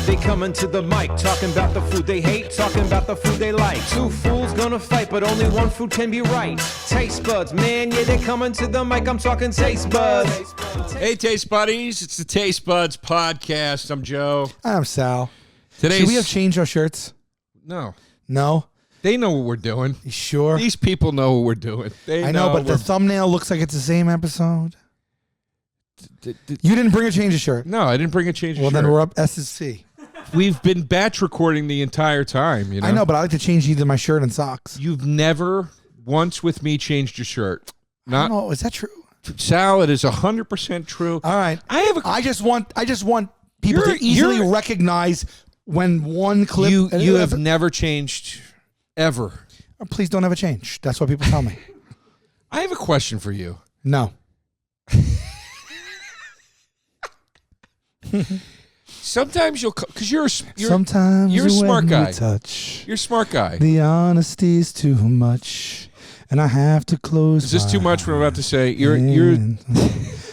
They coming to the mic, talking about the food they hate, talking about the food they like. Two fools gonna fight, but only one food can be right. Taste buds, man, yeah, they coming to the mic. I'm talking taste buds. Hey, Taste Buddies. It's the Taste Buds Podcast. I'm Joe. I'm Sal. Today's... Should we have changed our shirts? No. No? They know what we're doing. You sure? These people know what we're doing. I know, but the thumbnail looks like it's the same episode. You didn't bring a change of shirt. No, I didn't bring a change of shirt. Well, then we're up SSC. We've been batch recording the entire time. You know? I know, but I like to change either my shirt and socks. You've never once with me changed your shirt. Not, I don't know. Is that true? Sal, it is 100% true. All right. I just want people to easily recognize when one clip. You have never changed ever. Oh, please don't ever change. That's what people tell me. I have a question for you. No. Sometimes you'll, because you're a smart guy. You're a smart guy. The honesty is too much, and I have to close. Is this too much? What I'm about to say. You're.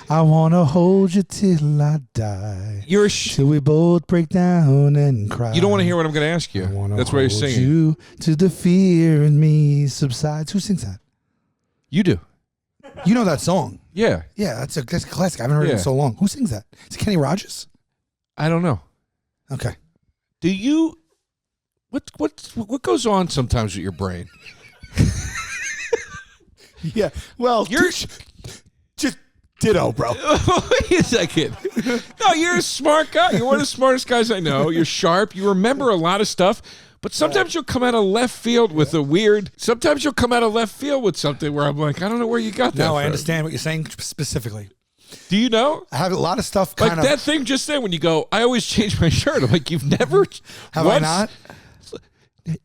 I wanna hold you till I die. Till we both break down and cry. You don't want to hear what I'm going to ask you. That's why you're singing. You till the fear in me subsides. Who sings that? You do. You know that song? Yeah. Yeah, that's a classic. I haven't heard it in so long. Who sings that? Is it Kenny Rogers? I don't know. Okay. Do you? What goes on sometimes with your brain? Yeah. Well, you're just ditto, bro. Wait a second. No, you're a smart guy. You're one of the smartest guys I know. You're sharp. You remember a lot of stuff. But sometimes you'll come out of left field with sometimes you'll come out of left field with something where I'm like, I don't know where you got that No, from. I understand what you're saying specifically. Do you know? I have a lot of stuff like that thing just then when you go, I always change my shirt. I'm like, you've never... Have I not?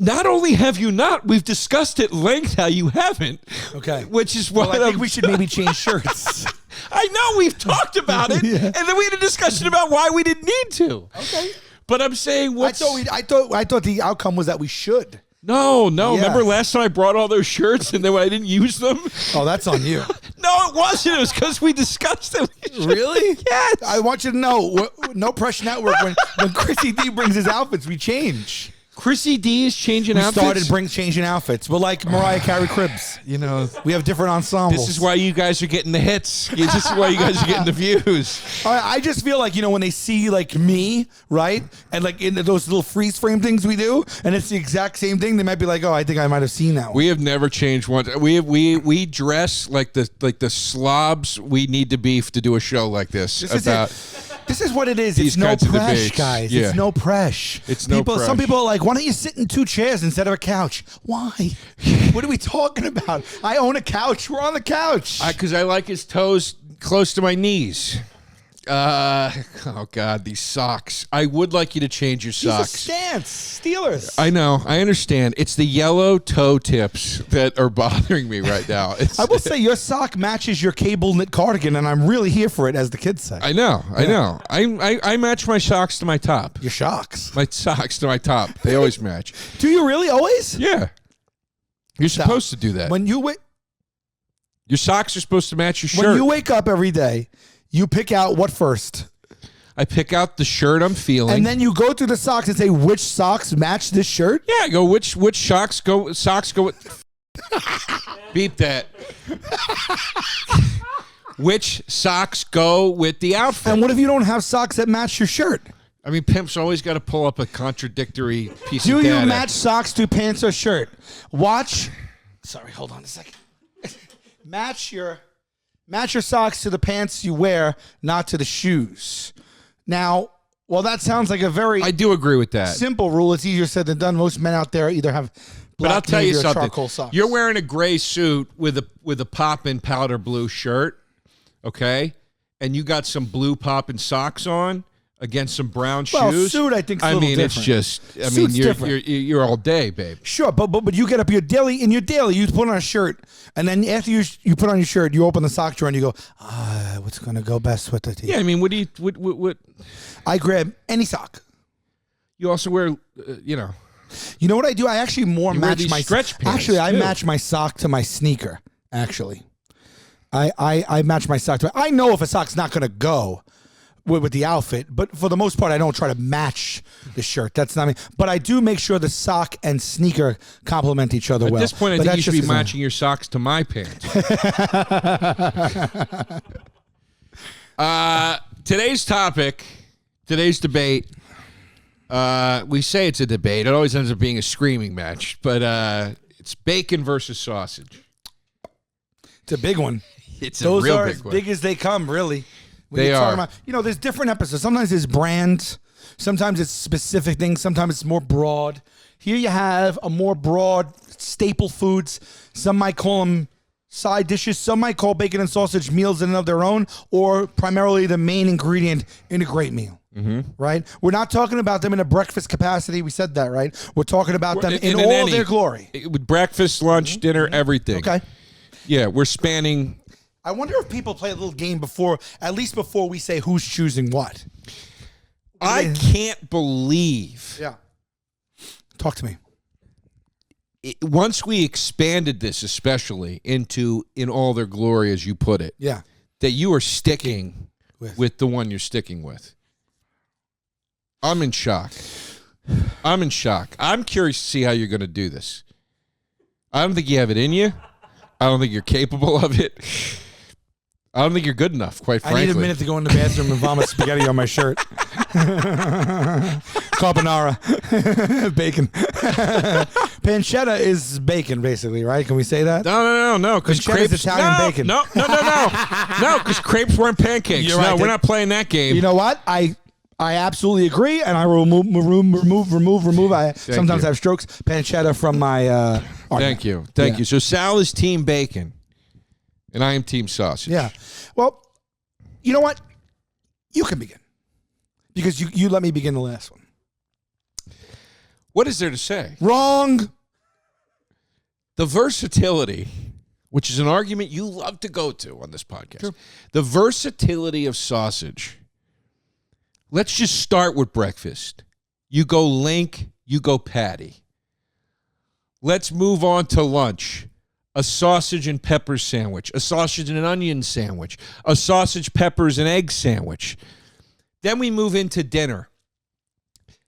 Not only have you not, we've discussed at length how you haven't. Okay. Which is why I think we should maybe change shirts. I know, we've talked about it, yeah. and then we had a discussion about why we didn't need to. Okay. But I'm saying I thought the outcome was that we should. No. Yeah. Remember last time I brought all those shirts and then I didn't use them? Oh, that's on you. No, it wasn't. It was because we discussed them. Really? Yes. I want you to know, No Pressure Network, when Chrissy D brings his outfits, we change. Chrissy D is changing outfits? We started changing outfits. We're like Mariah Carey Cribs. You know, we have different ensembles. This is why you guys are getting the hits. This is why you guys are getting the views. I just feel like, when they see like me, right? And like in those little freeze frame things we do, and it's the exact same thing, they might be like, oh, I think I might have seen that one. We have never changed one. We dress like the slobs we need to be to do a show like this. This is what it is. It's no press, guys. Yeah. It's no press. It's no press. Some people are like, why don't you sit in 2 chairs instead of a couch? Why? What are we talking about? I own a couch. We're on the couch. Because I like his toes close to my knees. Oh God, these socks. I would like you to change your socks. These are Stance Steelers. I know. I understand. It's the yellow toe tips that are bothering me right now. I will say your sock matches your cable knit cardigan, and I'm really here for it, as the kids say. I know. I match my socks to my top. Your socks? My socks to my top. They always match. Do you really always? Yeah. You're supposed to do that. When you your socks are supposed to match your shirt. When you wake up every day, you pick out what first? I pick out the shirt I'm feeling. And then you go through the socks and say, which socks match this shirt? Yeah, I go, which socks go with... Beep that. Which socks go with the outfit? And what if you don't have socks that match your shirt? I mean, Pimp's always got to pull up a contradictory piece of data. Do you match socks to pants or shirt? Sorry, hold on a second. Match your socks to the pants you wear, not to the shoes. Now, well, that sounds like a very... I do agree with that. Simple rule. It's easier said than done. Most men out there either have black, but I'll tell you something. Charcoal socks. You're wearing a gray suit with a poppin' powder blue shirt, okay? And you got some blue poppin' socks on against some brown shoes. Well, suit I think is a little different. It's just... you're all day, babe. Sure, but you get up you put on a shirt, and then after you put on your shirt, you open the sock drawer and you go, what's going to go best with the team? Yeah, I mean, what? I grab any sock. You also wear, You know what I do? I actually match my stretch pants. Actually, I match my sock to my sneaker. Actually, I match my sock to. I know if a sock's not going to go, with the outfit. But for the most part, I don't try to match the shirt. That's not me. But I do make sure the sock and sneaker complement each other well. At this point, I But think you that's should be just 'cause matching your socks to my pants. Today's topic, today's debate. We say it's a debate. It always ends up being a screaming match, but it's bacon versus sausage. It's a big one. It's a Those real are big as one. big as they come, really. When They you're talking are. about, there's different episodes. Sometimes it's brands. Sometimes it's specific things. Sometimes it's more broad. Here you have a more broad staple foods. Some might call them side dishes. Some might call bacon and sausage meals in and of their own, or primarily the main ingredient in a great meal. Right? We're not talking about them in a breakfast capacity. We said that, right? We're talking about them in all any- their glory. With breakfast, lunch, dinner, everything. Okay. Yeah, we're spanning. I wonder if people play a little game before, at least before we say who's choosing what. I can't believe Yeah. Talk to me. once we expanded this, especially into in all their glory, as you put it, Yeah. that you are sticking with the one you're sticking with. I'm in shock. I'm curious to see how you're going to do this. I don't think you have it in you. I don't think you're capable of it. I don't think you're good enough, quite frankly. I need a minute to go in the bathroom and vomit spaghetti on my shirt. Carbonara. Bacon. Pancetta is bacon, basically, right? Can we say that? No, because Pancetta's crepes. Italian bacon. No, because crepes weren't pancakes. You're No, right. we're not playing that game. You know what? I absolutely agree, and I will remove. I sometimes you. have strokes. Pancetta from my Thank you. Yeah. So Sal is team bacon, and I am team sausage. Yeah. Well, you know what? You can begin. Because you let me begin the last one. What is there to say? Wrong. The versatility, which is an argument you love to go to on this podcast. Sure. The versatility of sausage. Let's just start with breakfast. You go Link, you go Patty. Let's move on to lunch. A sausage and pepper sandwich, a sausage and an onion sandwich, a sausage, peppers, and egg sandwich. Then we move into dinner.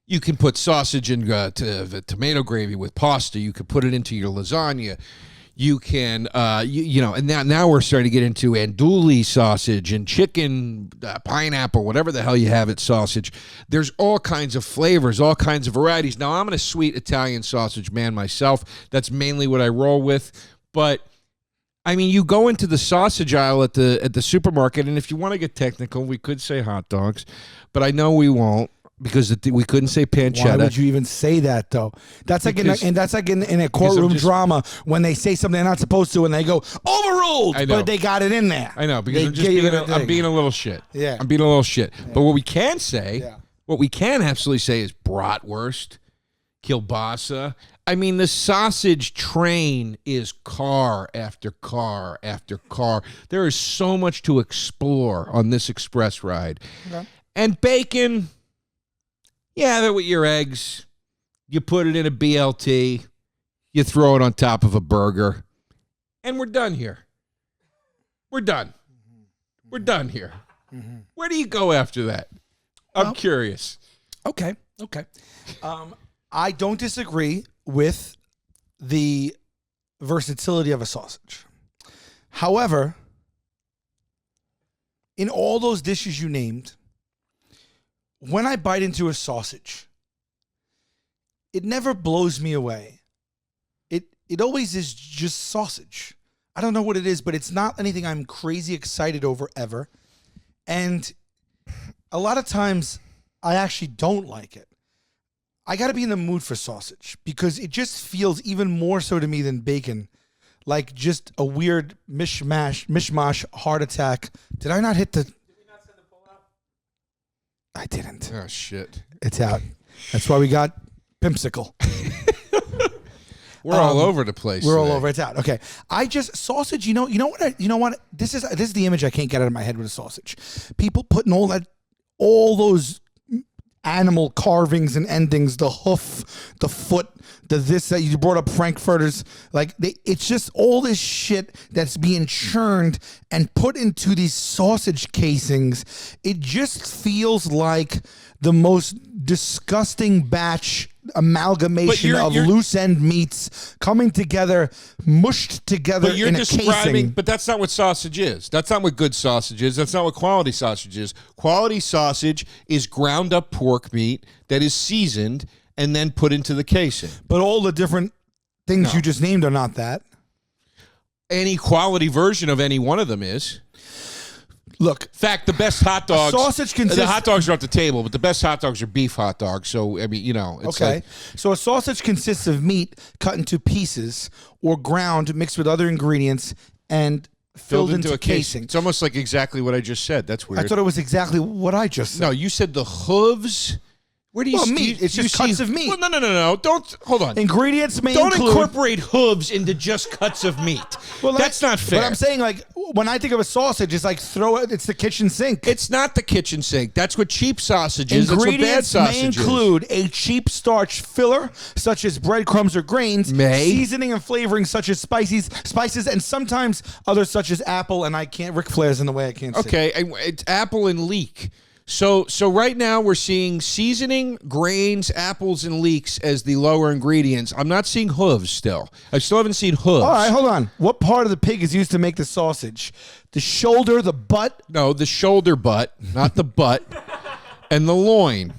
You can put sausage in tomato gravy with pasta. You can put it into your lasagna. You can, and now we're starting to get into andouille sausage and chicken, pineapple, whatever the hell you have at sausage. There's all kinds of flavors, all kinds of varieties. Now, I'm a sweet Italian sausage man myself. That's mainly what I roll with. But, I mean, you go into the sausage aisle at the supermarket, and if you want to get technical, we could say hot dogs. But I know we won't. Because we couldn't say pancetta. Why would you even say that, though? That's like in a courtroom drama when they say something they're not supposed to and they go, overruled, but they got it in there. I know, because I'm being a little shit. Yeah. I'm being a little shit. Yeah. But what we can say, what we can absolutely say is bratwurst, kielbasa. I mean, the sausage train is car after car after car. There is so much to explore on this express ride. Okay. And bacon... Yeah, that with your eggs. You put it in a BLT. You throw it on top of a burger. And we're done here. We're done. We're done here. Mm-hmm. Where do you go after that? I'm curious. Okay. I don't disagree with the versatility of a sausage. However, in all those dishes you named, when I bite into a sausage, it never blows me away. It always is just sausage. I don't know what it is, but it's not anything I'm crazy excited over ever. And a lot of times, I actually don't like it. I got to be in the mood for sausage because it just feels even more so to me than bacon, like just a weird mishmash heart attack. Did I not hit the... I didn't. Oh, shit. It's out. That's why we got Pimpsicle. We're all over the place. We're all over. It's out. Okay. Sausage, you know what? This is the image I can't get out of my head with a sausage. People putting all those animal carvings and endings, the hoof, the foot, the this that you brought up, frankfurters. Like it's just all this shit that's being churned and put into these sausage casings. It just feels like the most disgusting batch amalgamation of loose end meats coming together, mushed together But you're in a describing, casing. but that's not what sausage is. That's not what good sausage is. That's not what quality sausage is. Quality sausage is ground up pork meat that is seasoned and then put into the casing. But all the different things you just named are not that. Any quality version of any one of them is. Look, In fact, the best hot dogs. sausage consists. The hot dogs are at the table, but the best hot dogs are beef hot dogs. So I mean, it's Okay. like, So a sausage consists of meat cut into pieces or ground mixed with other ingredients and filled into a casing. It's almost like exactly what I just said. That's weird. I thought it was exactly what I just said. No, you said the hooves. Where do you Well, see meat. It's just cuts of meat. Well, no. Don't hold on. Ingredients may Don't include. incorporate hooves into just cuts of meat. Well, that's not fair. But I'm saying, like, when I think of a sausage, it's like throw it. It's the kitchen sink. It's not the kitchen sink. That's what cheap sausage is. That's what bad Ingredients sausage may is. include a cheap starch filler, such as breadcrumbs or grains, seasoning and flavoring, such as spices, and sometimes others, such as apple. And I can't. Ric Flair's in the way. I can't. Okay, it's apple and leek. So right now we're seeing seasoning, grains, apples, and leeks as the lower ingredients. I'm not seeing hooves still. I still haven't seen hooves. All right, hold on. What part of the pig is used to make the sausage? The shoulder, the butt? No, the shoulder butt, not the butt, and the loin.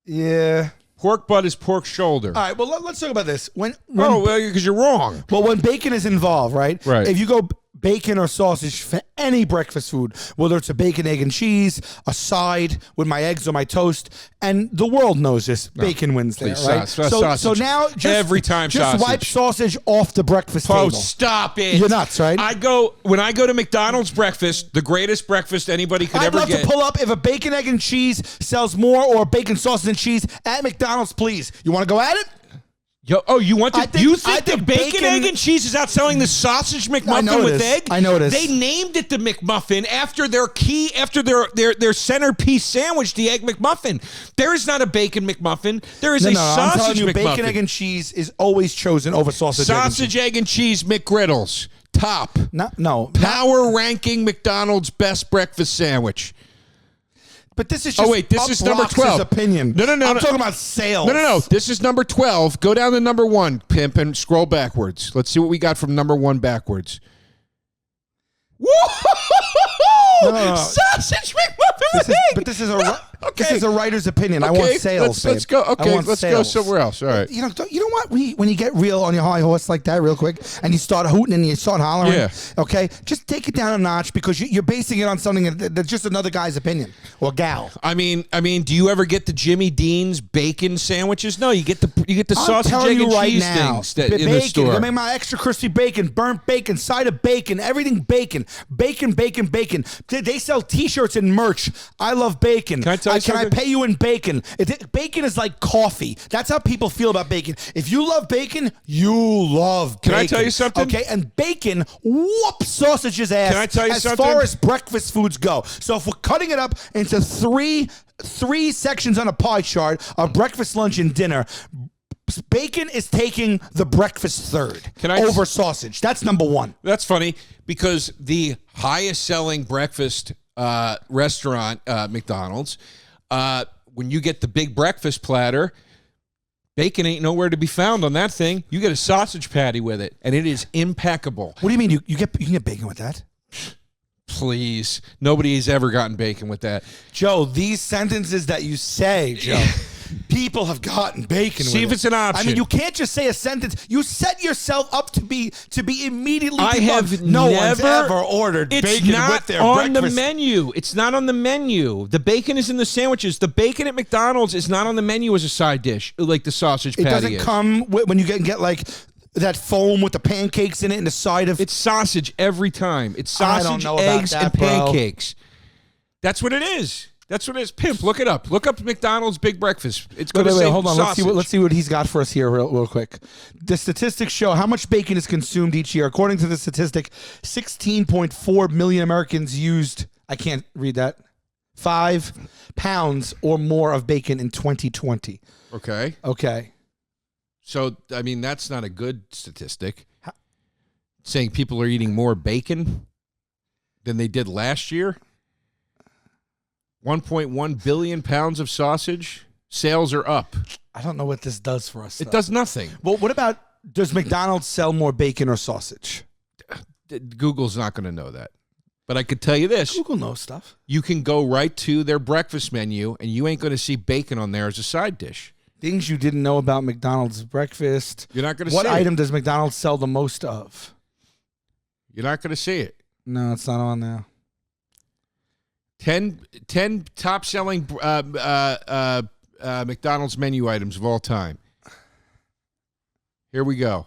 Yeah. Pork butt is pork shoulder. All right, well, let's talk about this. When because you're wrong. Well, when bacon is involved, right? Right. If you go bacon or sausage for any breakfast food, whether it's a bacon, egg, and cheese, a side with my eggs or my toast, and the world knows this, bacon wins there, Please, right? sausage. So now, just, Every time just sausage. wipe sausage off the breakfast Oh, table. stop it. You're nuts, right? When I go to McDonald's breakfast, the greatest breakfast anybody could I'd ever love get. to pull up if a bacon, egg, and cheese sells more, or bacon, sausage, and cheese at McDonald's, please. You want to go at it? You want to? I think- you I think the think bacon, egg, and cheese is outselling the sausage McMuffin with egg? I know it is. They named it the McMuffin after their centerpiece sandwich, the Egg McMuffin. There is not a bacon McMuffin. There is a I'm sausage telling you, McMuffin. bacon, egg, and cheese is always chosen over sausage, Sausage, egg, and cheese McGriddles. Top. No. Power ranking McDonald's best breakfast sandwich. But this is just this is number Rox's 12. opinion. No. I'm talking about sales. No. This is number 12. Go down to number 1, pimp, and scroll backwards. Let's see what we got from number 1 backwards. Woo! No. Sausage McMuffin with egg. But this is a writer's opinion. I want sales. Let's babe. go. I Okay, want let's go sales. somewhere else. All right. You know what? When you get real on your high horse like that, real quick, and you start hooting and you start hollering, Yeah. okay, just take it down a notch because you're basing it on something that's just another guy's opinion or gal. I mean, do you ever get the Jimmy Dean's bacon sandwiches? No, you get the I'm sausage, telling egg, you and right cheese now, things that in bacon. the store. I make my extra crispy bacon, burnt bacon, side of bacon, everything bacon. They sell T-shirts and merch. I love bacon. Can I tell you Can I something? pay you in bacon? Bacon is like coffee. That's how people feel about bacon. If you love bacon, you love bacon. Can I tell you something? Okay, and bacon whoops sausage's ass. Can I tell you as something? far as breakfast foods go. So if we're cutting it up into three sections on a pie chart of breakfast, lunch, and dinner, bacon is taking the breakfast third over sausage. That's number 1. That's funny because the highest selling breakfast restaurant, McDonald's, when you get the big breakfast platter, bacon ain't nowhere to be found on that thing. You get a sausage patty with it, and it is impeccable. What do you mean? You can get bacon with that? Please. Nobody's ever gotten bacon with that. Joe, these sentences that you say, Joe, people have gotten bacon See with if it. it's an option. I mean, you can't just say a sentence. You set yourself up to be immediately I debunked. have No one's never ever ordered It's bacon not with their on breakfast. the menu. It's not on the menu. The bacon is in the sandwiches. The bacon at McDonald's is not on the menu as a side dish, like the sausage patty It doesn't is. come when you get like that foam with the pancakes in it and the side of. It's sausage every time. It's I don't sausage, know about eggs, that, and bro. pancakes. That's what it is. That's what it is. Pimp, look it up. Look up McDonald's Big Breakfast. It's going to say Hold on. sausage. Let's see what he's got for us here real quick. The statistics show how much bacon is consumed each year. According to the statistic, 16.4 million Americans used. I can't read that. pounds or more of bacon in 2020. Okay. Okay. So, I mean, that's not a good statistic. Saying people are eating more bacon than they did last year. 1.1 billion pounds of sausage. Sales are up. I don't know what this does for us. It does nothing. Well, what about, does McDonald's sell more bacon or sausage? Google's not going to know that. But I could tell you this. Google knows stuff. You can go right to their breakfast menu, and you ain't going to see bacon on there as a side dish. Things you didn't know about McDonald's breakfast. You're not going to see What it. item does McDonald's sell the most of? You're not going to see it. No, it's not on now. 10 top-selling McDonald's menu items of all time. Here we go.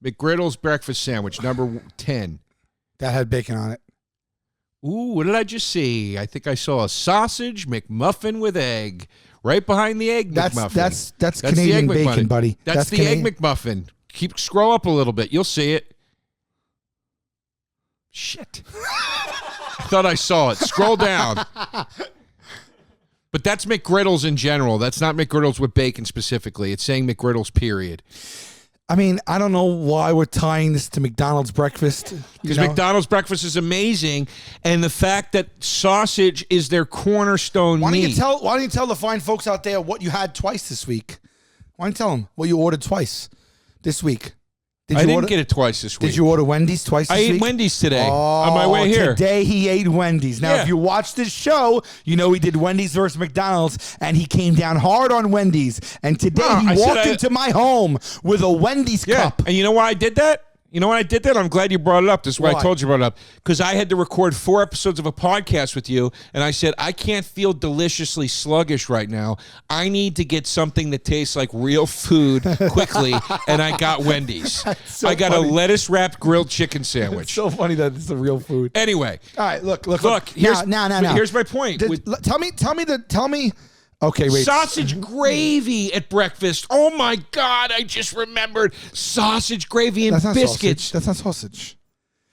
McGriddle's breakfast sandwich, number 10. That had bacon on it. Ooh, what did I just see? I think I saw a sausage McMuffin with egg. Right behind the egg McMuffin. That's Canadian the egg bacon, McMuffin. buddy. That's the egg McMuffin. Scroll up a little bit. You'll see it. Shit. I thought I saw it. Scroll down. But that's McGriddles in general. That's not McGriddles with bacon specifically. It's saying McGriddles, period. I mean, I don't know why we're tying this to McDonald's breakfast. Because McDonald's breakfast is amazing, and the fact that sausage is their cornerstone Why don't meat. you tell the fine folks out there what you had twice this week? Why don't you tell them what you ordered twice this week? I didn't get it twice this week. Did you order Wendy's twice this week? I ate Wendy's today on my way here. Today he ate Wendy's. Now, if you watch this show, you know he did Wendy's versus McDonald's, and he came down hard on Wendy's. And today he walked into my home with a Wendy's cup. And you know why I did that? You know why I did that? I'm glad you brought it up. This is why I told you about it up. Because I had to record 4 episodes of a podcast with you, and I said, I can't feel deliciously sluggish right now. I need to get something that tastes like real food quickly, and I got Wendy's. So I got funny. a lettuce-wrapped grilled chicken sandwich. It's so funny that it's the real food. Anyway. All right, look. Here's, Now. Here's my point. Tell me. Okay, wait. Sausage gravy at breakfast. Oh my God! I just remembered sausage gravy and biscuits. That's not sausage.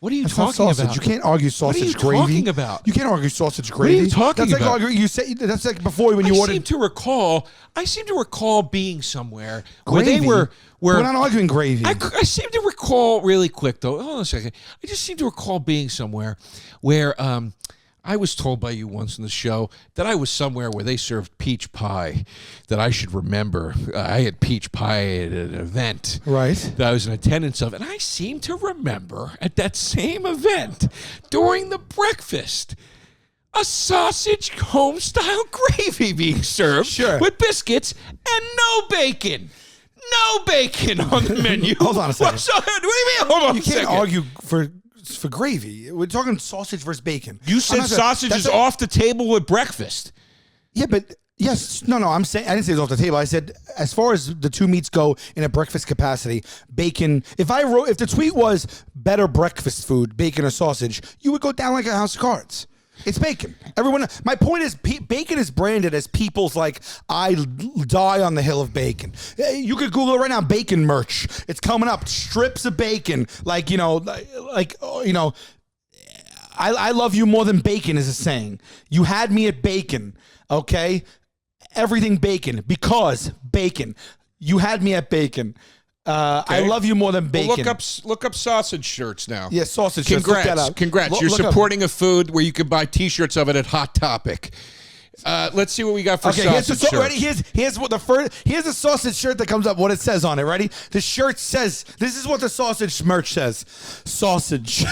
What are you That's talking not sausage. about? You can't argue sausage What are you gravy. talking about? You can't argue sausage gravy. What are you talking that's about? Like you say, that's like before when you ordered. I seem to recall being somewhere Gravy? where they were. We're not arguing gravy. I seem to recall really quick though. Hold on a second. I just seem to recall being somewhere where I was told by you once in the show that I was somewhere where they served peach pie, that I should remember. I had peach pie at an event Right. that I was in attendance of, and I seem to remember at that same event during the breakfast a sausage home-style gravy being served with biscuits and no bacon. No bacon on the menu. Hold on a second. What do you mean? Hold on a second. You can't argue for gravy. We're talking sausage versus bacon. You said sausage is off the table with breakfast. Yeah, but yes, no. I'm saying I didn't say it's off the table. I said as far as the two meats go in a breakfast capacity, bacon. If the tweet was better breakfast food, bacon or sausage, you would go down like a house of cards. It's bacon. Everyone. My point is, bacon is branded as people's I die on the hill of bacon. You could Google it right now. Bacon merch. It's coming up. Strips of bacon. I love you more than bacon is a saying. You had me at bacon. Okay, everything bacon because bacon. You had me at bacon. I love you more than bacon. Well, look up sausage shirts now. Yeah, sausage shirts. Look that up. Congrats. You're supporting a food where you can buy T-shirts of it at Hot Topic. Let's see what we got for sausage shirts. Ready? Here's the sausage shirt that comes up. What it says on it. Ready? The shirt says. This is what the sausage merch says. Sausage.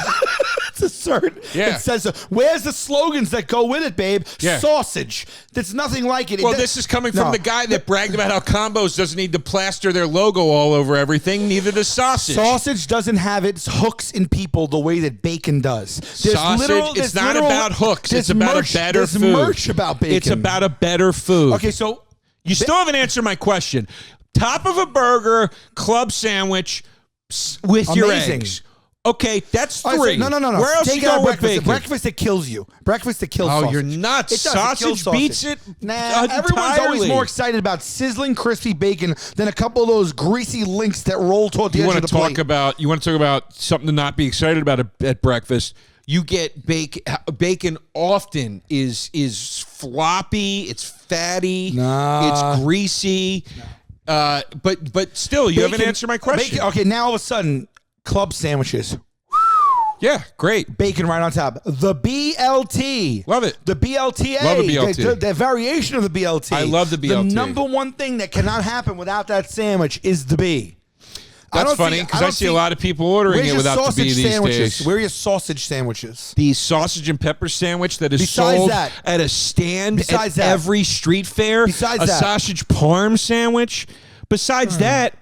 It's a shirt. Yeah. It says. Where's the slogans that go with it, babe? Yeah. Sausage. There's nothing like it. Well, this is coming from the guy that bragged about how Combos doesn't need to plaster their logo all over everything. Neither does sausage. Sausage doesn't have its hooks in people the way that bacon does. It's not about hooks. It's about a better food. There's merch about bacon. It's about a better food. Okay, so you still haven't answered my question. Top of a burger, club sandwich with your eggs. Okay, that's 3. Right, so, no. Where else Take you out go with breakfast. bacon? Breakfast that kills you. Breakfast that kills sausage. Oh, you're nuts. It does. Sausage beats it. Nah, everyone's always more excited about sizzling, crispy bacon than a couple of those greasy links that roll toward the edge of the plate. You want to talk about something to not be excited about at breakfast? You get bacon often is floppy, it's fatty, it's greasy. But still, you haven't answered my question. Okay, now all of a sudden, club sandwiches. Yeah, great. Bacon right on top. The BLT. Love it. The BLTA. Love the BLT. The variation of the BLT. I love the BLT. The number one thing that cannot happen without that sandwich is the B. That's funny because I see a lot of people ordering it without the B these days. Where are your sausage sandwiches? The sausage and pepper sandwich that is sold at a stand at every street fair. Besides a that. sausage parm sandwich. Besides that,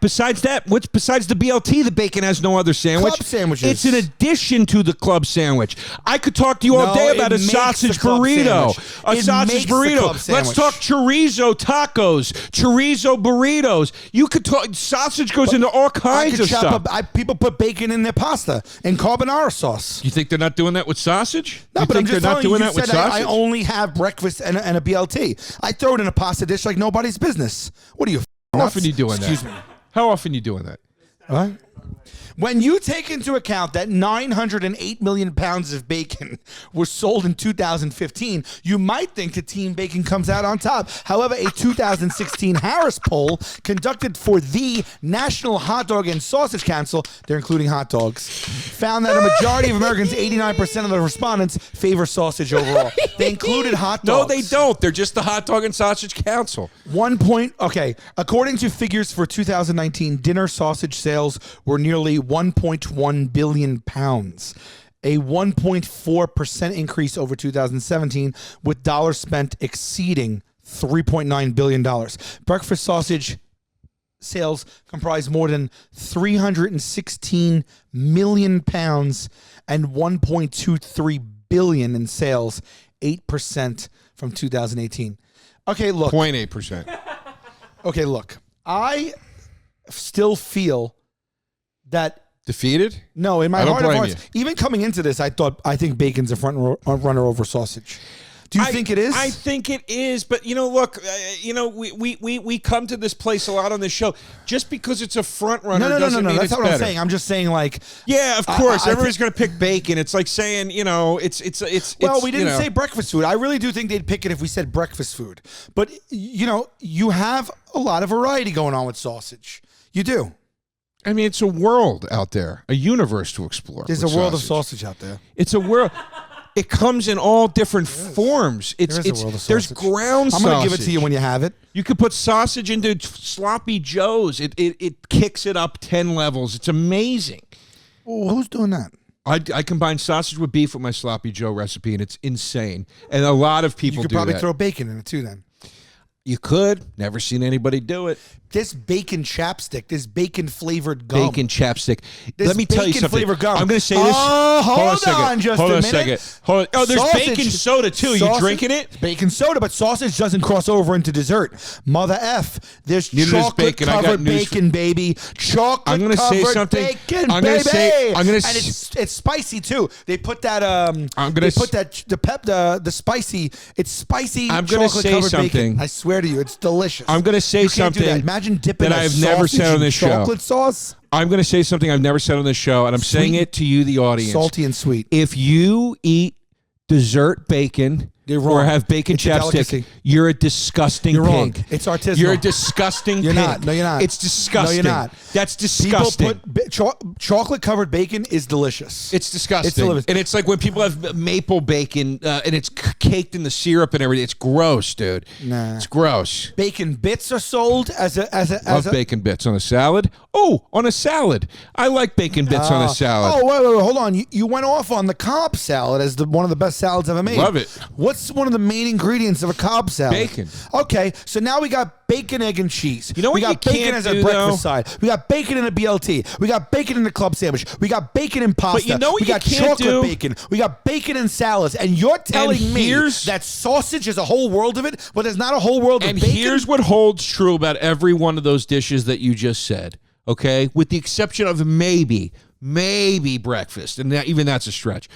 what's besides the BLT, the bacon has no other sandwich. Club sandwiches. It's an addition to the club sandwich. I could talk to you all day about a sausage burrito. A sausage burrito. Let's talk chorizo tacos, chorizo burritos. You could talk. Sausage goes into all kinds of stuff. People put bacon in their pasta and carbonara sauce. You think they're not doing that with sausage? No, you but think I'm just they're not doing that with sausage? I only have breakfast and a BLT. I throw it in a pasta dish like nobody's business. What are you? How often are you doing that? Excuse me. How often are you doing that? What? When you take into account that 908 million pounds of bacon were sold in 2015, you might think that Team Bacon comes out on top. However, a 2016 Harris poll conducted for the National Hot Dog and Sausage Council, they're including hot dogs, found that a majority of Americans, 89% of the respondents, favor sausage overall. They included hot dogs. No, they don't. They're just the Hot Dog and Sausage Council. According to figures for 2019, dinner sausage sales were nearly 1.1 billion pounds, a 1.4% increase over 2017, with dollars spent exceeding $3.9 billion. Breakfast sausage sales comprise more than 316 million pounds and 1.23 billion in sales, 8% from 2018. Okay, look. 0.8%. Okay, look. I still feel that defeated? No, in my heart of hearts, you. even coming into this, I think bacon's a front runner over sausage. Do you think it is? I think it is, but look, we come to this place a lot on this show. Just because it's a front runner doesn't mean that's it's not what better. I'm saying. I'm just saying, like, yeah, of course, everybody's going to pick bacon. It's like saying, it's. Well, we didn't say breakfast food. I really do think they'd pick it if we said breakfast food. But you have a lot of variety going on with sausage. You do. I mean, it's a world out there, a universe to explore. There's a world of sausage out there. It's a world. It comes in all different forms. There's ground sausage. I'm going to give it to you when you have it. You could put sausage into sloppy joes. It kicks it up 10 levels. It's amazing. Well, who's doing that? I combine sausage with beef with my sloppy joe recipe, and it's insane. And a lot of people do that. You could probably throw bacon in it too then. You could. Never seen anybody do it. This bacon chapstick, this bacon flavored gum. Bacon chapstick. Let me tell you something. Flavored gum. I'm going to say this. Hold on just a minute. Oh, there's bacon soda too. You drinking it? Bacon soda, but sausage doesn't cross over into dessert. Mother F. There's chocolate covered bacon, baby. Chocolate covered bacon, baby. And it's spicy too. They put that. The spicy. It's spicy. I'm going to say something. Bacon. I swear to you, it's delicious. I'm going to say something. Imagine dipping that I've never said on this show. Chocolate sauce. I'm going to say something I've never said on this show, and I'm saying it to you, the audience. Salty and sweet. If you eat dessert bacon or have bacon chapstick, you're a disgusting pig. Wrong. It's artisanal. You're a disgusting You're pig. not. No, you're not. It's disgusting. No, you're not. That's disgusting. People put chocolate covered bacon is delicious. It's disgusting. It's delicious. And it's like when people have maple bacon and it's caked in the syrup and everything. It's gross, dude. Nah. It's gross. Bacon bits are sold as a Love bacon bits on a salad. Oh, on a salad. I like bacon bits on a salad. Oh, wait, hold on. You went off on the Cobb salad as one of the best salads ever made. Love it. What's one of the main ingredients of a Cobb salad? Bacon. Okay, so now we got bacon, egg, and cheese. You know what we got bacon as a breakfast side. We got bacon in a BLT. We got bacon in the club sandwich. We got bacon in pasta. But you know what we got chocolate bacon. We got bacon in salads. And you're telling me that sausage is a whole world of it, but there's not a whole world of bacon? And here's what holds true about every one of those dishes that you just said, okay? With the exception of maybe breakfast, and even that's a stretch.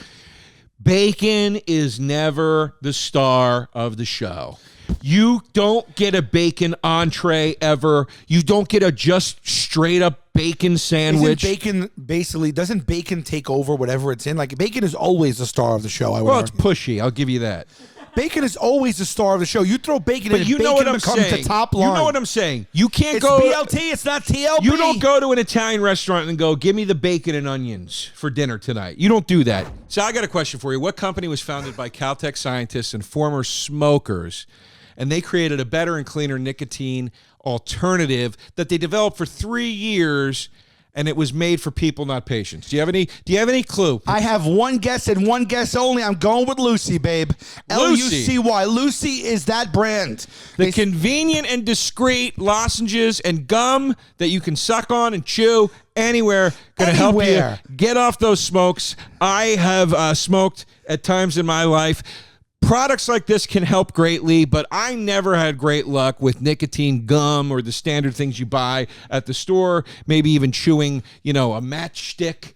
Bacon is never the star of the show. You don't get a bacon entree ever. You don't get a just straight up bacon sandwich. Doesn't bacon take over whatever it's in? Like, bacon is always the star of the show, I would Well, it's argue. pushy. I'll give you that. Bacon is always the star of the show. You throw bacon in, But you bacon know what I'm becomes saying. the top line. You know what I'm saying. You can't It's go. BLT. It's not TLB. You don't go to an Italian restaurant and go, give me the bacon and onions for dinner tonight. You don't do that. So I got a question for you. What company was founded by Caltech scientists and former smokers, and they created a better and cleaner nicotine alternative that they developed for 3 years, and it was made for people, not patients? Do you have any clue? I have one guess and one guess only. I'm going with Lucy, babe. Lucy. Lucy. Lucy is that brand. The convenient and discreet lozenges and gum that you can suck on and chew anywhere, going to help you Anywhere. get off those smokes. I have smoked at times in my life. Products like this can help greatly, but I never had great luck with nicotine gum or the standard things you buy at the store, maybe even chewing, a matchstick,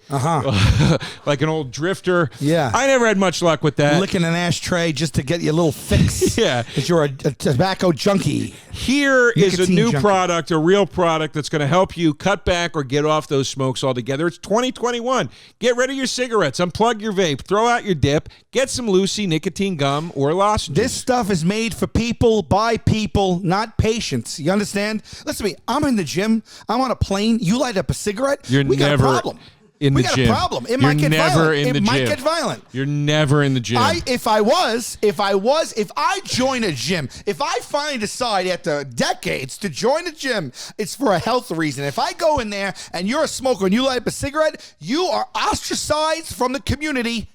like an old drifter. Yeah. I never had much luck with that. Licking an ashtray just to get you a little fix. Yeah. Because you're a tobacco junkie. Here is a Nicotine new junkie. product, a real product that's going to help you cut back or get off those smokes altogether. It's 2021. Get rid of your cigarettes. Unplug your vape. Throw out your dip. Get some Lucy nicotine gum or lozenges. This stuff is made for people, by people, not patients. You understand? Listen to me. I'm in the gym. I'm on a plane. You light up a cigarette. You're we never got a problem. in we the got gym. a problem. It You're might get never violent. in the It might gym. get violent. You're never in the gym. If I join a gym, if I decide after decades to join a gym, it's for a health reason. If I go in there and you're a smoker and you light up a cigarette, you are ostracized from the community.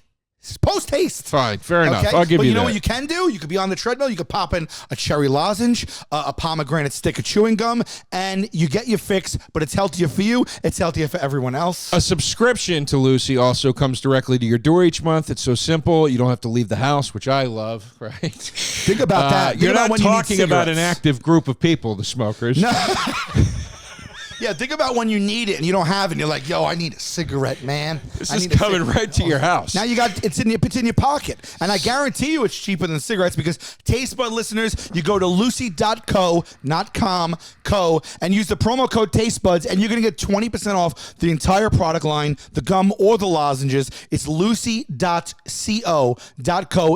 Post-haste. Fine, fair enough. Okay? I'll give but you know that. what you can do? You could be on the treadmill. You could pop in a cherry lozenge, a pomegranate stick of chewing gum, and you get your fix. But it's healthier for you. It's healthier for everyone else. A subscription to Lucy also comes directly to your door each month. It's so simple. You don't have to leave the house, which I love, right? Think about that. Think You're about not when you need talking about an cigarettes. active group of people, the smokers. No. Yeah, think about when you need it and you don't have it. And you're like, yo, I need a cigarette, man. This I is need a coming cigarette. right to your house. Now it's in your pocket. And I guarantee you it's cheaper than cigarettes because Taste Bud listeners, you go to lucy.co, not com, co, and use the promo code TasteBuds, and you're going to get 20% off the entire product line, the gum or the lozenges. It's lucy.co.co.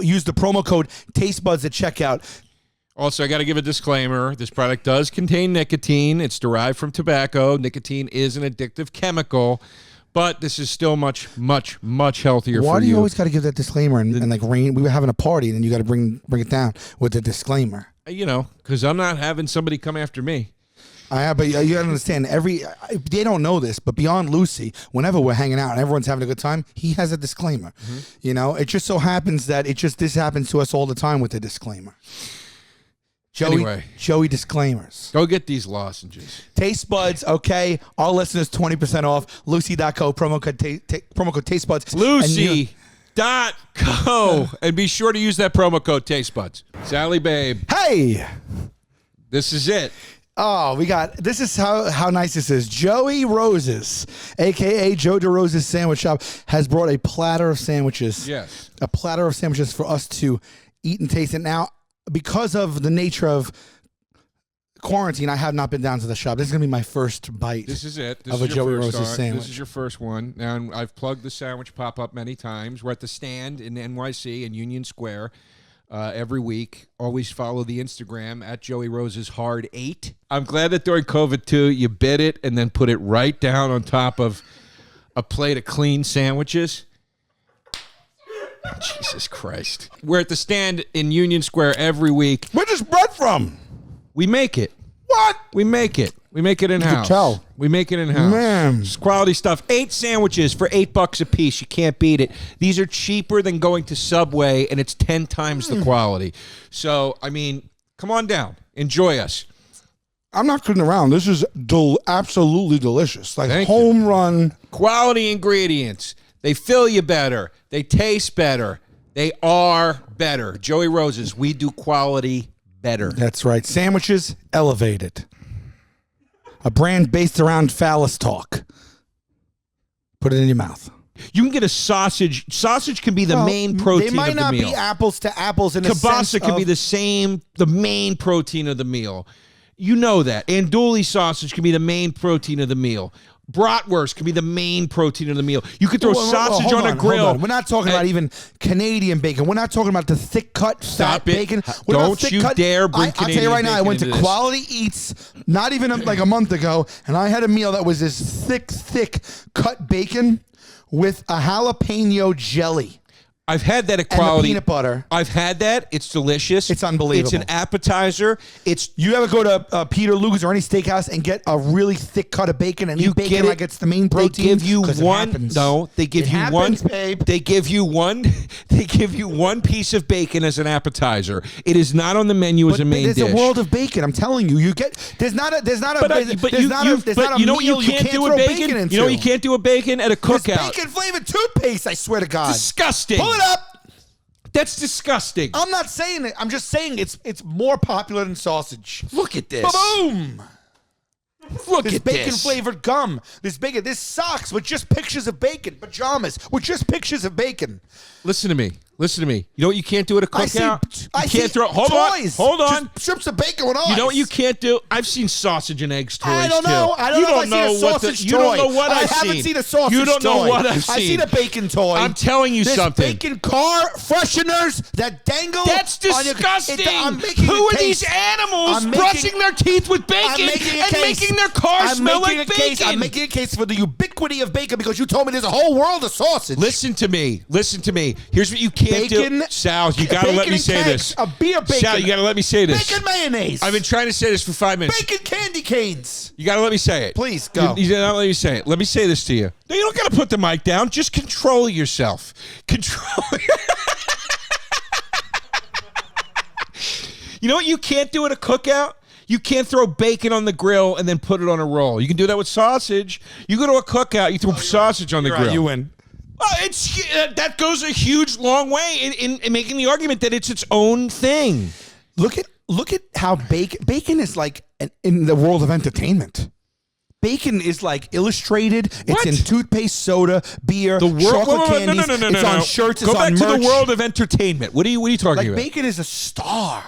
Use the promo code TasteBuds at checkout. Also, I got to give a disclaimer. This product does contain nicotine. It's derived from tobacco. Nicotine is an addictive chemical, but this is still much, much, much healthier for you. Why do you always got to give that disclaimer? And like, we were having a party, and then you got to bring it down with the disclaimer. Because I'm not having somebody come after me. But you gotta understand, they don't know this, but beyond Lucy, whenever we're hanging out and everyone's having a good time, he has a disclaimer. Mm-hmm. It just so happens that this happens to us all the time with the disclaimer. Joey disclaimers. Go get these lozenges. Taste Buds, okay. Our listeners 20% off. Lucy.co, promo code Taste Buds. Lucy.co. And be sure to use that promo code TasteBuds. Sally, babe. Hey! This is it. Oh, this is how nice this is. Joey Rose's, a.k.a. Joe DeRosa's Sandwich Shop, has brought a platter of sandwiches. Yes. A platter of sandwiches for us to eat and taste. And now, because of the nature of quarantine, I have not been down to the shop. This is going to be my first bite. This is it. Of a Joey Rose's start. sandwich. This is your first one. Now, I've plugged the sandwich pop-up many times. We're at the stand in NYC in Union Square every week. Always follow the Instagram at Joey Rose's Hard 8. I'm glad that during COVID, too, you bit it and then put it right down on top of a plate of clean sandwiches. Jesus Christ. We're at the stand in Union Square every week. Where's this bread from? We make it. What? We make it. We make it in-house. tell. We make it in-house. Man. It's quality stuff. 8 sandwiches for $8 a piece. You can't beat it. These are cheaper than going to Subway, and it's 10 times the quality. So, come on down. Enjoy us. I'm not kidding around. This is absolutely delicious. Like Thank you. home run. Quality ingredients. They fill you better. They taste better. They are better. Joey Rose's, we do quality better. That's right. Sandwiches elevated. A brand based around phallus talk. Put it in your mouth. You can get a sausage. Sausage can be the main protein of the meal. They might not be apples to apples in a sense Kielbasa can be the main protein of the meal. You know that. Andouille sausage can be the main protein of the meal. Bratwurst can be the main protein of the meal. You could throw sausage on a grill. We're not talking about even Canadian bacon. We're not talking about the thick cut fat bacon. Don't you dare bring Canadian bacon. I'll tell you right now, I went to into this. Quality Eats not even like a month ago, and I had a meal that was this thick cut bacon with a jalapeno jelly. I've had that at And Quality. the peanut butter. I've had that. It's delicious. It's unbelievable. It's an appetizer. You ever go to Peter Luger's or any steakhouse and get a really thick cut of bacon and eat bacon like it's the main protein? They give you one. No, they give you one. Babe. They give you one. They give you one piece of bacon as an appetizer. It is not on the menu as a main dish. There's a world of bacon. I'm telling you. There's not a you know what meal you can't do with bacon into. You know what you can't do with bacon at a cookout. There's bacon flavored toothpaste. I swear to God. Disgusting. Pull it up. That's disgusting. I'm not saying it. I'm just saying it's more popular than sausage. Look at this. Boom. Look This at bacon this. flavored gum. This socks with just pictures of bacon. Pajamas with just pictures of bacon. Listen to me. Listen to me. You know what you can't do at a cookout? I see Hold toys. on. Hold on. Just strips of bacon with eyes. You know what you can't do? I've seen sausage and eggs toys. I don't know. Too. I don't You know if I've seen a sausage toy. You don't know what I've seen. I haven't seen a sausage toy. You don't know what I've seen. I've seen a bacon toy. I'm telling you There's something. bacon car fresheners that dangle. That's disgusting. I'm making Who a are case. these animals I'm making- brushing their teeth with bacon and making their cars smell like bacon? I'm making a case for the ubiquity of bacon because you told me there's a whole world of sausage. Listen to me. Listen to me. Here's what you can't Bacon- do. Sal, you got to let me say this. A beer bacon. Sal, you got to let me say this. Bacon mayonnaise. I've been trying to say this for 5 minutes. Bacon candy canes. You got to let me say it. Please, go. You not let me say it. Let me say this to you. No, you don't got to put the mic down. Just control yourself. Control. You know what you can't do at a cookout? You can't throw bacon on the grill and then put it on a roll. You can do that with sausage. You go to a cookout, you throw sausage on the grill. You win. Well, that goes a huge, long way in making the argument that it's its own thing. Look at how bacon is like in the world of entertainment. Bacon is like illustrated. What? It's in toothpaste, soda, beer, chocolate candies. No. It's on shirts. It's Go back on to merch. the world of entertainment. What are you talking Like about? bacon is a star.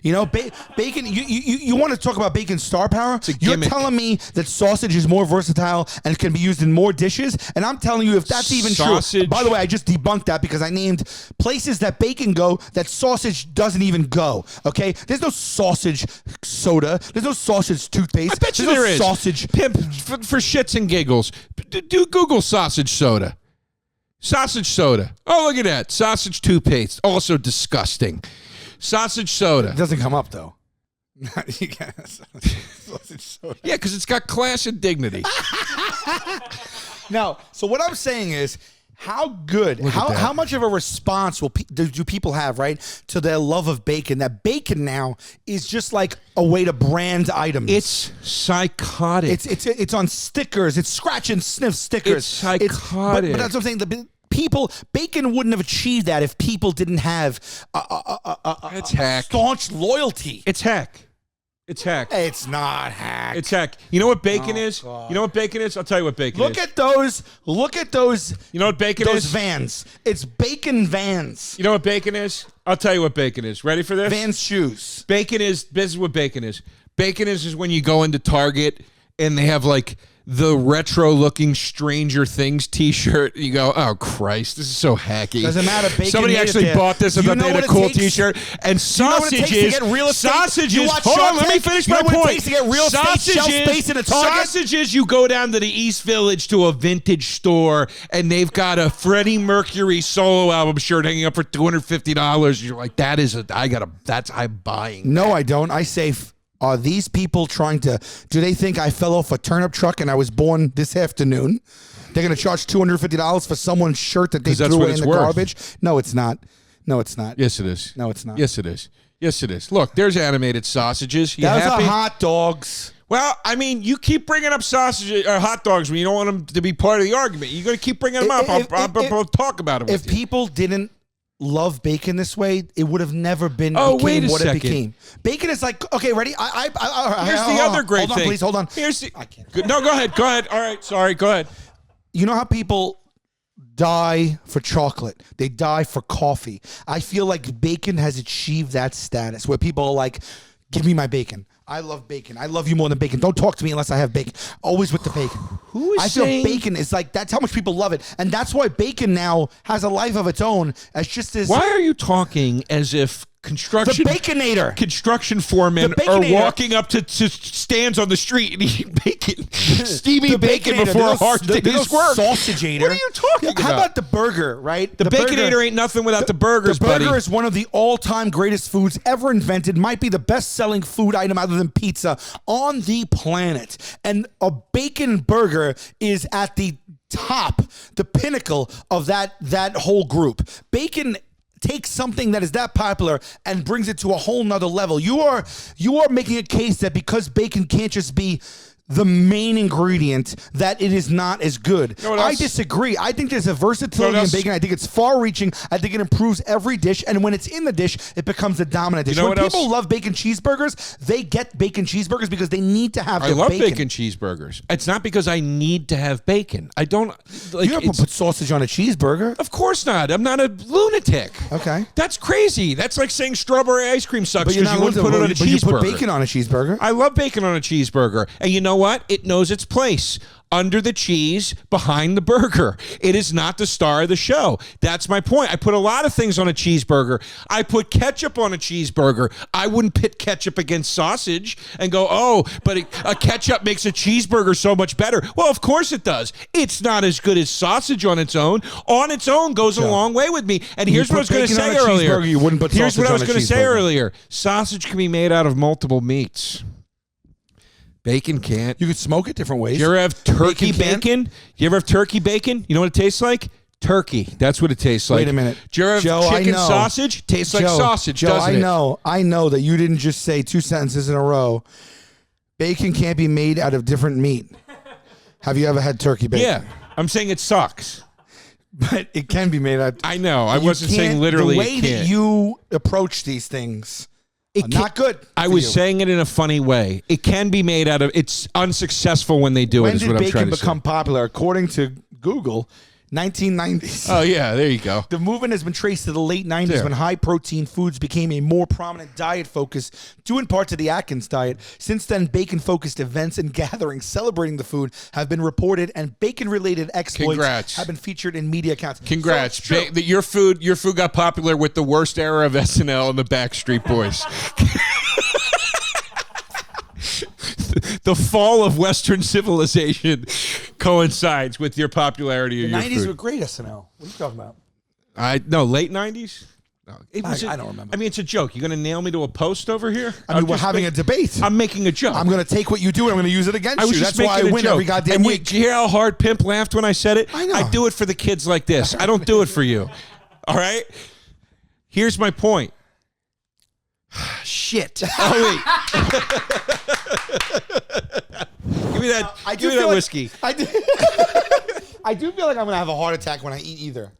You know, bacon. You want to talk about bacon star power? You're gimmick. telling me that sausage is more versatile and can be used in more dishes, and I'm telling you if that's even Sausage. true. By the way, I just debunked that because I named places that bacon go that sausage doesn't even go. Okay, there's no sausage soda. There's no sausage toothpaste. I bet you there's no there is. sausage. Pimp, for shits and giggles, do Google sausage soda. Sausage soda. Oh, look at that. Sausage toothpaste. Also disgusting. Sausage soda. It doesn't come up though. Sausage soda. Yeah, because it's got class and dignity. No. So what I'm saying is, how good, how much of a response do people have, right, to their love of bacon? That bacon now is just like a way to brand items. It's psychotic. It's on stickers. It's scratch and sniff stickers. It's psychotic. But that's what I'm saying. Bacon wouldn't have achieved that if people didn't have It's hack. staunch loyalty. It's hack. It's hack. It's not hack. It's hack. You know what bacon is? God. You know what bacon is? I'll tell you what bacon Look is. at those. Look at those. You know what bacon Those is? Vans. It's bacon Vans. You know what bacon is? I'll tell you what bacon is. Ready for this? Vans shoes. Bacon is, this is what bacon is. Bacon is when you go into Target and they have like the retro-looking Stranger Things T-shirt. You go, oh Christ, this is so hacky. Doesn't matter. Bacon Somebody made it actually there. bought this and You thought know they had what a it cool takes? T-shirt. And You know what it takes to sausages. get real estate? Sausages. You watch Hold on, Shark let me Tank? finish You know my what it point. takes to get real estate shelf space in a Target? Sausages. You go down to the East Village to a vintage store and they've got a Freddie Mercury solo album shirt hanging up for $250. You're like, I'm buying. No, I don't. I say, are these people trying to, do they think I fell off a turnip truck and I was born this afternoon? They're going to charge $250 for someone's shirt that they threw away in the garbage? No, it's not. No, it's not. Yes, it is. No, it's not. Yes, it is. Yes, it is. Look, there's animated sausages. You Those happy? are hot dogs. Well, I mean, you keep bringing up sausages or hot dogs when you don't want them to be part of the argument. You're going to keep bringing them up. I'll talk about them If with you. people didn't love bacon this way, it would have never been wait a what second. it became. Bacon is like, okay, ready? Here's the other great hold on, thing. Please, hold on. Here's the. I can't. No, go ahead. Go ahead. All right. Sorry. Go ahead. You know how people die for chocolate. They die for coffee. I feel like bacon has achieved that status where people are like, give me my bacon. I love bacon. I love you more than bacon. Don't talk to me unless I have bacon. Always with the bacon. Who is I feel saying- bacon is like, that's how much people love it. And that's why bacon now has a life of its own as just as... Why are you talking as if construction The Baconator. construction foremen The are Baconator. walking up to stands on the street and eating bacon, steamy bacon Baconator, before a hard the day's work? Sausageator. What are you talking about? How about the burger, right? The burger- Baconator ain't nothing without the burgers, The burger buddy. is one of the all-time greatest foods ever invented. Might be the best-selling food item other than pizza on the planet. And a bacon burger is at the top, the pinnacle of that whole group. Bacon takes something that is that popular and brings it to a whole nother level. You are making a case that because bacon can't just be the main ingredient, that it is not as good. You know what I else? disagree. I think there's a versatility You know in what else? bacon. I think it's far-reaching. I think it improves every dish, and when it's in the dish, it becomes a dominant dish. You know when what people else? love bacon cheeseburgers, they get bacon cheeseburgers because they need to have I the love bacon cheeseburgers. It's not because I need to have bacon. I don't like. You don't put sausage on a cheeseburger. Of course not. I'm not a lunatic. Okay. That's crazy. That's like saying strawberry ice cream sucks But you're because not you wouldn't put it on a but you cheeseburger. put bacon on a cheeseburger. I love bacon on a cheeseburger. And you know what? It knows its place. Under the cheese, behind the burger. It is not the star of the show. That's my point. I put a lot of things on a cheeseburger. I put ketchup on a cheeseburger. I wouldn't pit ketchup against sausage and go, oh, but a ketchup makes a cheeseburger so much better. Well, of course it does. It's not as good as sausage on its own. On its own goes a long way with me. And here's You what I was put going to bacon on say a earlier. cheeseburger, you wouldn't put Here's what I was sausage on a going to say cheeseburger. earlier. Sausage can be made out of multiple meats. Bacon can't. You could smoke it different ways. You ever have turkey Bacon bacon? You ever have turkey bacon? You know what it tastes like? Turkey. That's what it tastes like. Wait a minute. Do you ever have Joe, I chicken know. sausage? Tastes like Joe, sausage, Joe, doesn't it? I know that you didn't just say two sentences in a row. Bacon can't be made out of different meat. Have you ever had turkey bacon? Yeah. I'm saying it sucks. But it can be made out. I know. I You wasn't saying can't- literally The way it that can't. you approach these things are not good. I for was you. saying it in a funny way. It can be made out of. It's unsuccessful when they do it. When Is did what I'm bacon trying to become say. popular? According to Google, 1990s. Oh yeah, there you go. The movement has been traced to the late 90s Yeah. when high-protein foods became a more prominent diet focus, due in part to the Atkins diet. Since then, bacon-focused events and gatherings celebrating the food have been reported, and bacon-related exploits Congrats. have been featured in media accounts. Congrats. So it's true. Your food got popular with the worst era of SNL and the Backstreet Boys. The fall of Western civilization coincides with your popularity of The your 90s food. were great SNL. What are you talking about? No, late 90s? No, I don't remember. I mean, it's a joke. You're going to nail me to a post over here? I mean, I'm we're just having a debate. I'm making a joke. I'm going to take what you do and I'm going to use it against I was you. just That's why I making a win joke. every goddamn And week. did you hear how hard Pimp laughed when I said it? I know. I do it for the kids like this. I don't do it for you. All right? Here's my point. Shit. Oh, wait. Give me that, give me that whiskey. I do feel like I'm going to have a heart attack when I eat either.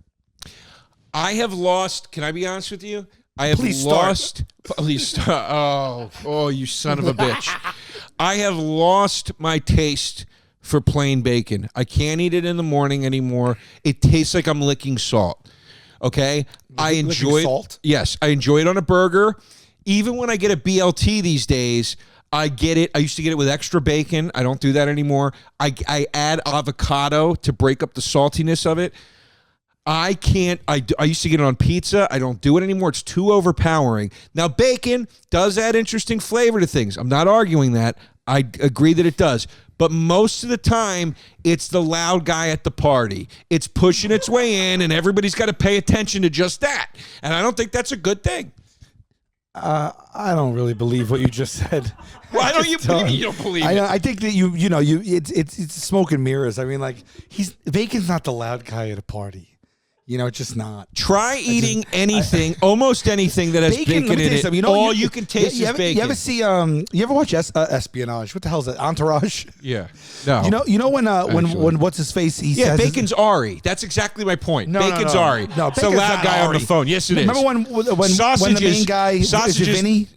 I have lost. Can I be honest with you? I have Please start. lost. Please start. Oh, you son of a bitch! I have lost my taste for plain bacon. I can't eat it in the morning anymore. It tastes like I'm licking salt. Okay, I Licking enjoy it. salt? Yes, I enjoy it on a burger. Even when I get a BLT these days, I get it. I used to get it with extra bacon. I don't do that anymore. I add avocado to break up the saltiness of it. I can't. I used to get it on pizza. I don't do it anymore. It's too overpowering. Now, bacon does add interesting flavor to things. I'm not arguing that. I agree that it does. But most of the time, it's the loud guy at the party. It's pushing its way in, and everybody's got to pay attention to just that. And I don't think that's a good thing. I don't really believe what you just said. Why don't you believe me? You don't believe me. I think that you know it's smoke and mirrors. I mean, like bacon's not the loud guy at a party. You know, it's just not. Try eating anything, almost anything that has bacon, let me tell in you it. something. You know, All you can taste is bacon. You ever see? You ever watch Espionage? What the hell is that? Entourage? Yeah. No. You know when Actually. when what's his face? He Yeah, says bacon's Ari. That's exactly my point. No, Bacon's no. Ari. No, it's a bacon's loud not guy on Ari. the phone. Yes, it is. Remember when the Sausages- main guy is it sausages- Vinny?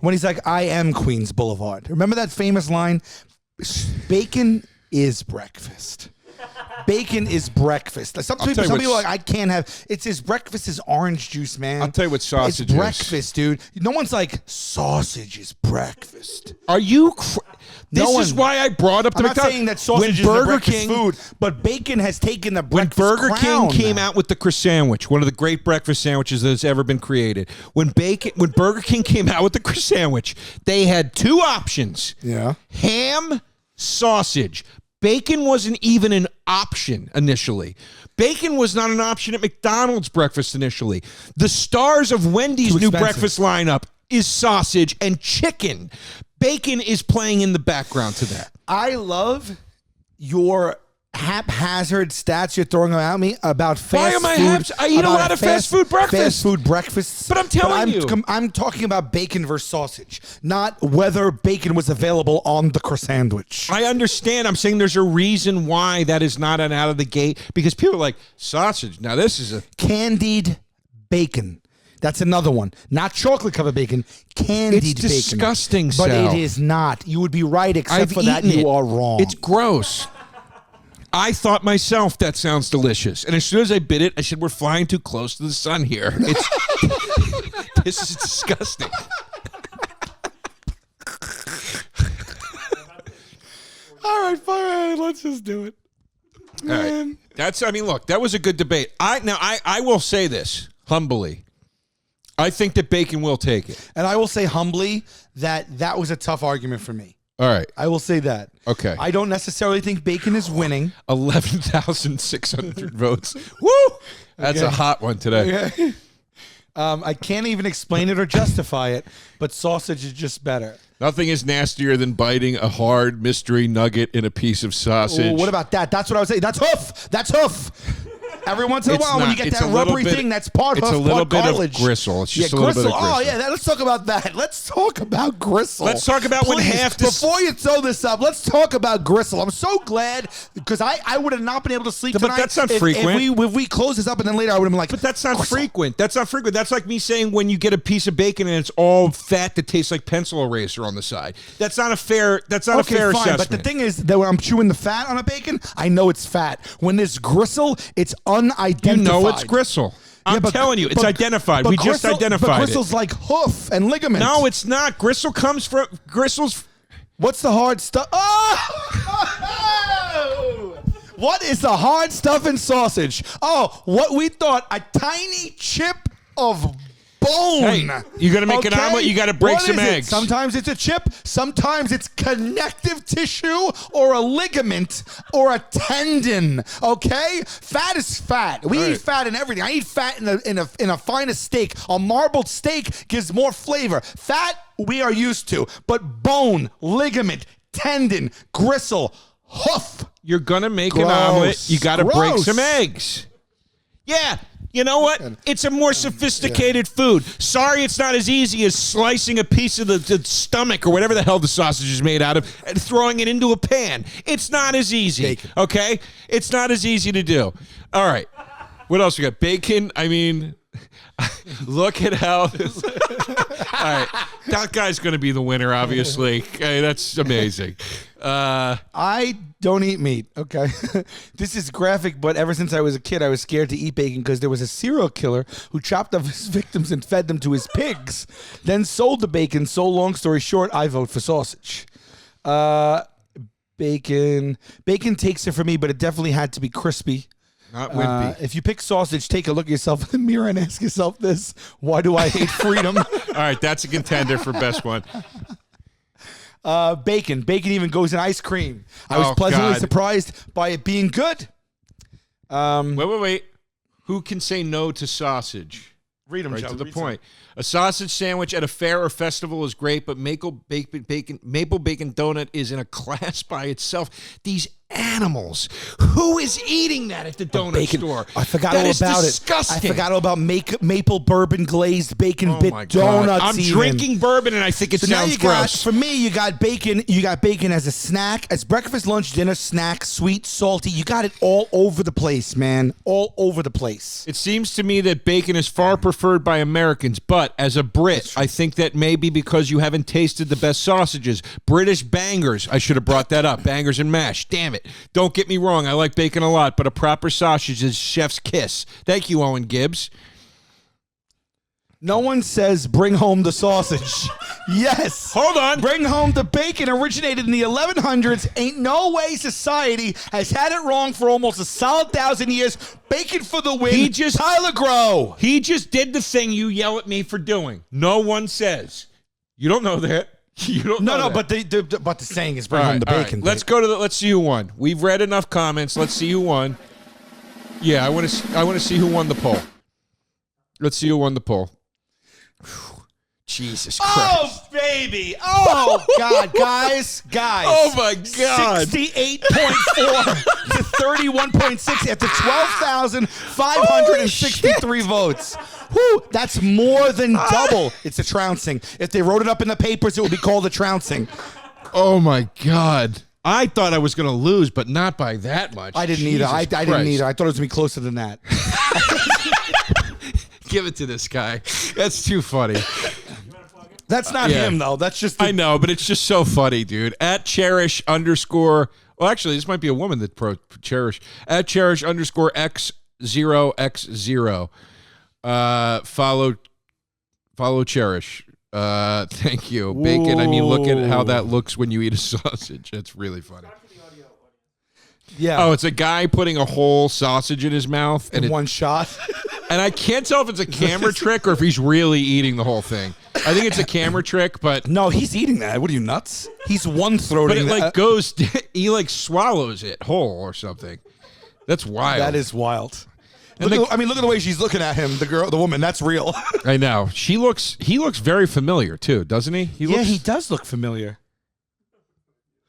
When he's like, "I am Queens Boulevard." Remember that famous line? Bacon is breakfast. Bacon is breakfast. Like, some people are like, I can't have. It's his breakfast is orange juice, man. I'll tell you what sausage it's breakfast, dude. No one's like, sausage is breakfast. Are you? This is why I brought up the I'm not saying that sausage is the breakfast food, but bacon has taken the breakfast Burger crown. King came out with the croissant sandwich, one of the great breakfast sandwiches that has ever been created. When Burger King came out with the croissant sandwich, they had two options. Yeah. Ham, sausage. Bacon wasn't even an option initially. Bacon was not an option at McDonald's breakfast initially. The stars of Wendy's new breakfast lineup is sausage and chicken. Bacon is playing in the background to that. I love your haphazard stats you're throwing at me about fast food. Why am I eat a lot of fast food breakfast. Fast food breakfasts. But I'm telling you. I'm talking about bacon versus sausage, not whether bacon was available on the croissant sandwich. I understand. I'm saying there's a reason why that is not an out of the gate, because people are like, sausage. Now this is a candied bacon. That's another one. Not chocolate covered bacon, candied bacon. It's disgusting, But Sal. it is not. You would be right, except for that you are wrong. It's gross. I thought myself that sounds delicious. And as soon as I bit it, I said, we're flying too close to the sun here. This is disgusting. All right, fine. Let's just do it. All right. Look, that was a good debate. I will say this humbly. I think that bacon will take it. And I will say humbly that was a tough argument for me. All right. I will say that. Okay. I don't necessarily think bacon is winning. 11,600 votes. Woo! That's a hot one today. Okay. I can't even explain it or justify it, but sausage is just better. Nothing is nastier than biting a hard mystery nugget in a piece of sausage. Ooh, what about that? That's what I was saying. That's hoof. That's hoof. Every once in a while, when you get that rubbery thing, that's part hoof, part cartilage. Bit of gristle. It's just a gristle. little bit of gristle. Oh, yeah. Let's talk about that. Let's talk about gristle. Let's talk about when half the... Before you throw this up, let's talk about gristle. I'm so glad, because I would have not been able to sleep tonight. But that's not frequent. If we close this up and then later I would have been like... But that's not frequent. That's not frequent. That's like me saying when you get a piece of bacon and it's all fat that tastes like pencil eraser on the side. That's not a fair a fair assessment. But the thing is that when I'm chewing the fat on a bacon, I know it's fat. When there's gristle, it's unidentified. You know it's gristle. I'm telling you, it's identified. We just identified but gristle's like hoof and ligament. No, it's not. Gristle comes from gristle's. What's the hard stuff? Oh! What is the hard stuff in sausage? Oh, what we thought, a tiny chip of bone. Hey, you're going to make an omelet, you got to break some eggs. Sometimes it's a chip, sometimes it's connective tissue or a ligament or a tendon, okay? Fat is fat. We eat fat in everything. I eat fat in a finest steak. A marbled steak gives more flavor. Fat, we are used to, but bone, ligament, tendon, gristle, hoof. You're going to make an omelet, you got to break some eggs. Yeah. You know what? It's a more sophisticated food. Sorry, it's not as easy as slicing a piece of the stomach or whatever the hell the sausage is made out of and throwing it into a pan. It's not as easy, okay? It's not as easy to do. All right. What else we got? Bacon. I mean, look at how this... All right. That guy's going to be the winner, obviously. Okay, that's amazing. I don't eat meat, okay? This is graphic, but ever since I was a kid, I was scared to eat bacon because there was a serial killer who chopped up his victims and fed them to his pigs, then sold the bacon. So long story short, I vote for sausage. Bacon takes it for me, but it definitely had to be crispy. Not wimpy. If you pick sausage, take a look at yourself in the mirror and ask yourself this: why do I hate freedom? All right, that's a contender for best one. Bacon even goes in ice cream. I was pleasantly surprised by it being good. Wait. Who can say no to sausage? Read them, right Joe. to the point. A sausage sandwich at a fair or festival is great, but maple bacon donut is in a class by itself. These animals. Who is eating that at the donut store? I forgot all about disgusting. it. I forgot all about maple bourbon glazed bacon bit donuts. I'm drinking bourbon and I think it sounds gross. For me, you got bacon. You got bacon as a snack, as breakfast, lunch, dinner, snack, sweet, salty. You got it all over the place, man. All over the place. It seems to me that bacon is far preferred by Americans, but as a Brit, I think that maybe because you haven't tasted the best sausages. British bangers. I should have brought that up. Bangers and mash. Damn it. it. Don't get me wrong. I like bacon a lot, but a proper sausage is chef's kiss. Thank you, Owen Gibbs. No one says bring home the sausage. Yes. Hold on. Bring home the bacon originated in the 1100s. Ain't no way society has had it wrong for almost a solid 1,000 years. Bacon for the win. Tyler Grow. He just did the thing you yell at me for doing. No one says. You don't know that. You don't know that. But the saying is bring home the bacon. Right. Let's go to let's see who won. We've read enough comments. Let's see who won. Yeah, I want to see who won the poll. Let's see who won the poll. Whew. Jesus Christ. Oh, baby. Oh, God. Guys. Oh, my God. 68.4 to 31.6 after 12,563 votes. Whew, that's more than double. It's a trouncing. If they wrote it up in the papers, it would be called a trouncing. Oh, my God. I thought I was going to lose, but not by that much. I didn't either. I didn't either. I thought it was going to be closer than that. Give it to this guy. That's too funny. That's not him, though. That's just... I know, but it's just so funny, dude. At cherish _... Well, actually, this might be a woman that cherish. At cherish _X0X0. Follow cherish. Thank you. Bacon, I mean, look at how that looks when you eat a sausage. That's really funny. Yeah. Oh, it's a guy putting a whole sausage in his mouth. In one shot. And I can't tell if it's a camera trick or if he's really eating the whole thing. I think it's a camera trick, but... No, he's eating that. What are you, nuts? He's one-throating. But it, like, goes... He, like, swallows it whole or something. That's wild. That is wild. Look at the way she's looking at him, the woman. That's real. I know. He looks very familiar, too, doesn't he? He does look familiar.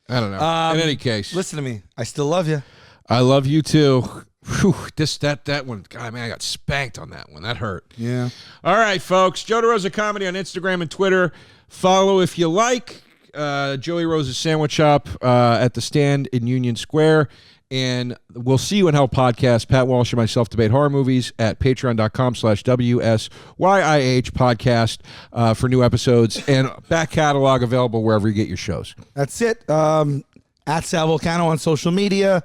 I don't know. In any case. Listen to me. I still love you. I love you, too. Whew, that one, God, man, I got spanked on that one. That hurt. Yeah. All right, folks. Joe DeRosa Comedy on Instagram and Twitter. Follow if you like. Joey Rose's Sandwich Shop at the Stand in Union Square. And we'll see you in Hell Podcast. Pat Walsh and myself debate horror movies at patreon.com/WSYIH podcast for new episodes and back catalog available wherever you get your shows. That's it. At Sal Vulcano on social media.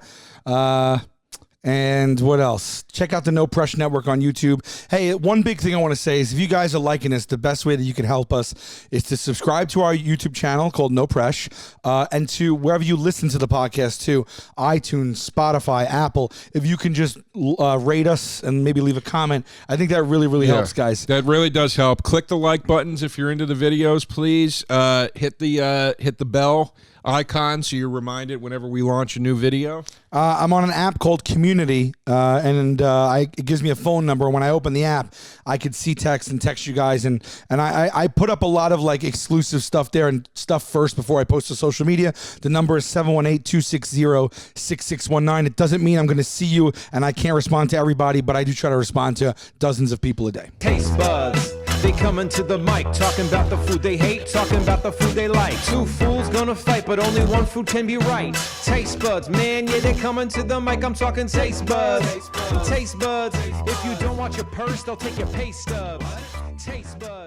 And what else? Check out the No Pressure Network on YouTube. Hey, one big thing I want to say is if you guys are liking this, the best way that you can help us is to subscribe to our YouTube channel called No Pressure, and to wherever you listen to the podcast to, iTunes, Spotify, Apple. If you can just rate us and maybe leave a comment, I think that really, really helps, guys. That really does help. Click the like buttons if you're into the videos, please. Hit the bell icon so you're reminded whenever we launch a new video. I'm on an app called Community, and it gives me a phone number. When I open the app, I could see text and text you guys, and I put up a lot of like exclusive stuff there and stuff first before I post to social media. The number is 718-260-6619. It doesn't mean I'm going to see you and I can't respond to everybody, but I do try to respond to dozens of people a day. Taste buds, they coming to the mic, talking about the food they hate, talking about the food they like. Two fools gonna fight, but only one food can be right. Taste buds, man, yeah, they coming to the mic. I'm talking taste buds. Taste buds. If you don't want your purse, they'll take your pay stub. Taste buds.